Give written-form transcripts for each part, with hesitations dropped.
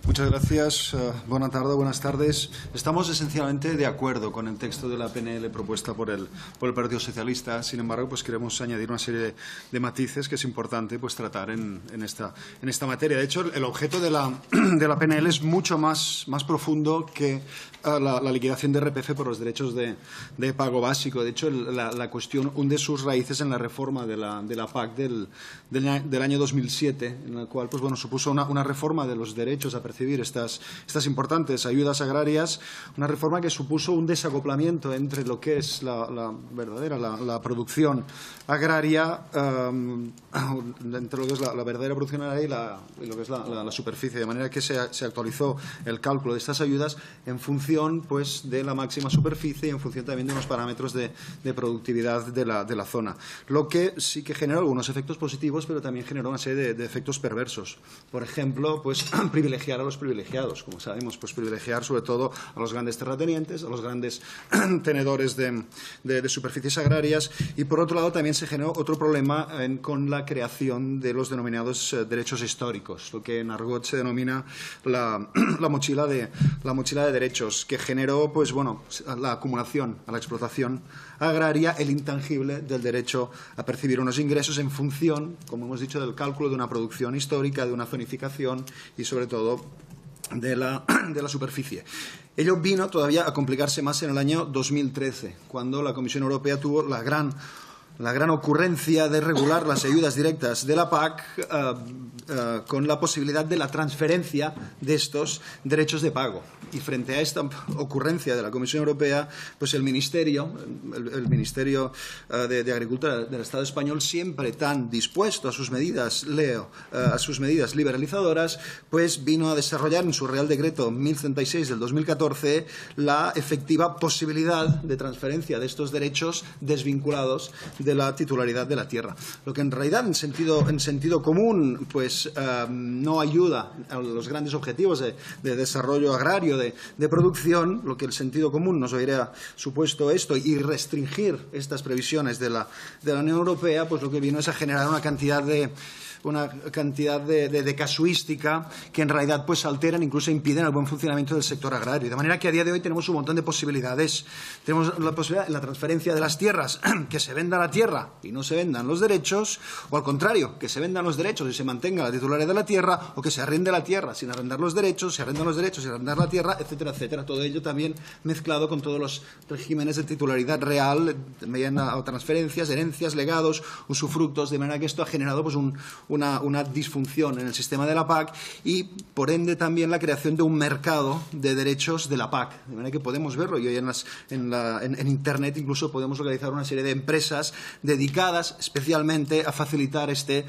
Muchas gracias. Buenas tardes. Estamos esencialmente de acuerdo con el texto de la PNL propuesta por el Partido Socialista. Sin embargo, pues queremos añadir una serie de matices que es importante pues tratar en esta materia. De hecho, el objeto de la PNL es mucho más profundo que la liquidación de IRPF por los derechos de pago básico. De hecho, la cuestión hunde sus raíces en la reforma de la PAC del año 2007, en la cual pues, bueno, supuso una reforma de los derechos a percibir estas importantes ayudas agrarias, una reforma que supuso un desacoplamiento entre lo que es la producción agraria, entre lo que es la verdadera producción agraria y lo que es la superficie, de manera que se actualizó el cálculo de estas ayudas en función pues, de la máxima superficie y en función también de unos parámetros de productividad de la zona, lo que sí que generó algunos efectos positivos, pero también generó una serie de efectos perversos. Por ejemplo, pues privilegiar a los privilegiados, como sabemos, pues privilegiar sobre todo a los grandes terratenientes, a los grandes tenedores de superficies agrarias, y por otro lado también se generó otro problema con la creación de los denominados derechos históricos, lo que en argot se denomina la mochila de derechos, que generó pues bueno la acumulación a la explotación agraria, el intangible del derecho a percibir unos ingresos en función, como hemos dicho, del cálculo de una producción histórica, de una zonificación y sobre todo de la superficie. Ello vino todavía a complicarse más en el año 2013, cuando la Comisión Europea tuvo la gran ocurrencia de regular las ayudas directas de la PAC con la posibilidad de la transferencia de estos derechos de pago. Y frente a esta ocurrencia de la Comisión Europea, pues el Ministerio de Agricultura del Estado español, siempre tan dispuesto a sus medidas, liberalizadoras, pues vino a desarrollar en su Real Decreto 1036 del 2014 la efectiva posibilidad de transferencia de estos derechos desvinculados de la titularidad de la tierra, lo que en realidad en sentido común pues no ayuda a los grandes objetivos de desarrollo agrario, de producción, lo que el sentido común nos hubiera supuesto esto, y restringir estas previsiones de la Unión Europea, pues lo que vino es a generar una cantidad de casuística que en realidad pues alteran, incluso impiden el buen funcionamiento del sector agrario. De manera que a día de hoy tenemos un montón de posibilidades. Tenemos la posibilidad en la transferencia de las tierras, que se venda la tierra y no se vendan los derechos, o al contrario, que se vendan los derechos y se mantenga la titularidad de la tierra, o que se arrende la tierra sin arrendar los derechos, se arrendan los derechos sin arrendar la tierra, etcétera, etcétera. Todo ello también mezclado con todos los regímenes de titularidad real, mediante transferencias, herencias, legados, usufructos, de manera que esto ha generado pues una disfunción en el sistema de la PAC y, por ende, también la creación de un mercado de derechos de la PAC. De manera que podemos verlo, y hoy en Internet incluso podemos localizar una serie de empresas dedicadas especialmente a facilitar este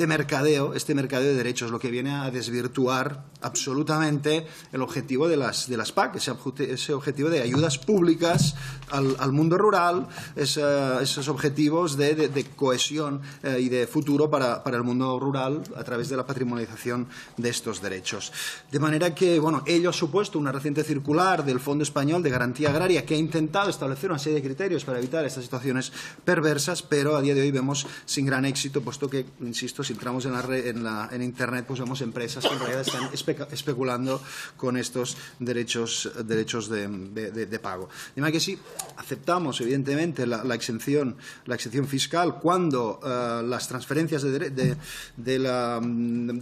mercadeo de derechos, lo que viene a desvirtuar absolutamente el objetivo de las PAC, ese objetivo de ayudas públicas al mundo rural, esos objetivos de cohesión y de futuro para el mundo rural a través de la patrimonialización de estos derechos. De manera que, bueno, ello ha supuesto una reciente circular del Fondo Español de Garantía Agraria que ha intentado establecer una serie de criterios para evitar estas situaciones perversas, pero a día de hoy vemos sin gran éxito, puesto que, insisto, si entramos en Internet, pues vemos empresas que en realidad están especulando con estos derechos de pago. De manera que sí, aceptamos evidentemente la exención fiscal cuando las transferencias de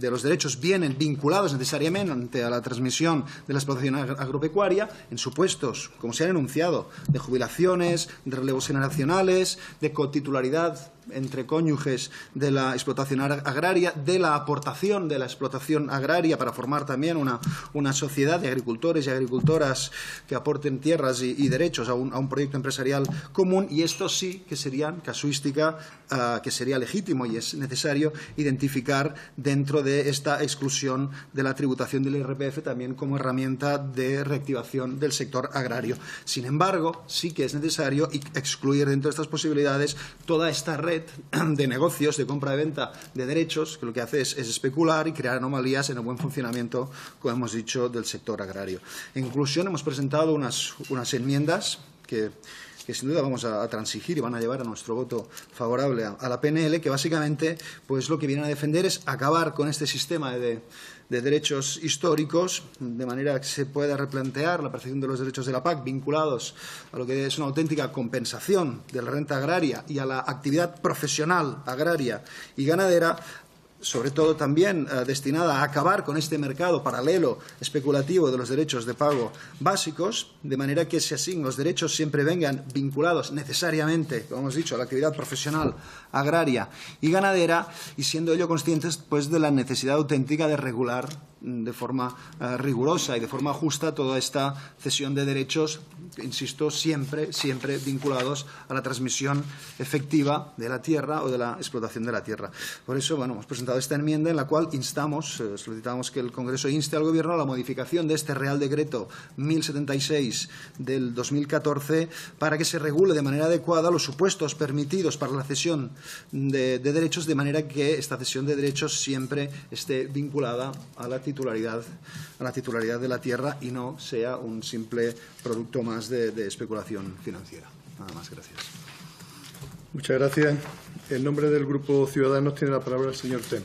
los derechos vienen vinculados necesariamente a la transmisión de la explotación agropecuaria en supuestos, como se han enunciado, de jubilaciones, de relevos generacionales, de cotitularidad entre cónyuges de la explotación agraria, de la aportación de la explotación agraria para formar también una sociedad de agricultores y agricultoras que aporten tierras y derechos a un proyecto empresarial común, y esto sí que serían casuística, que sería legítimo y es necesario identificar dentro de esta exclusión de la tributación del IRPF también como herramienta de reactivación del sector agrario. Sin embargo, sí que es necesario excluir dentro de estas posibilidades toda esta red de negocios de compra y venta de derechos, que lo que hace es especular y crear anomalías en el buen funcionamiento, como hemos dicho, del sector agrario. En conclusión, hemos presentado unas enmiendas que sin duda vamos a transigir y van a llevar a nuestro voto favorable a la PNL, que básicamente pues lo que vienen a defender es acabar con este sistema de de derechos históricos, de manera que se pueda replantear la percepción de los derechos de la PAC vinculados a lo que es una auténtica compensación de la renta agraria y a la actividad profesional agraria y ganadera, sobre todo también destinada a acabar con este mercado paralelo especulativo de los derechos de pago básicos, de manera que los derechos siempre vengan vinculados necesariamente, como hemos dicho, a la actividad profesional agraria y ganadera, y siendo ello conscientes pues, de la necesidad auténtica de regular de forma rigurosa y de forma justa toda esta cesión de derechos, insisto, siempre vinculados a la transmisión efectiva de la tierra o de la explotación de la tierra. Por eso, bueno, hemos presentado esta enmienda en la cual solicitamos que el Congreso inste al Gobierno a la modificación de este Real Decreto 1076 del 2014 para que se regule de manera adecuada los supuestos permitidos para la cesión de derechos, de manera que esta cesión de derechos siempre esté vinculada a la titularidad de la tierra y no sea un simple producto más de especulación financiera. Nada más, gracias. Muchas gracias. En nombre del Grupo Ciudadanos tiene la palabra el señor Ten.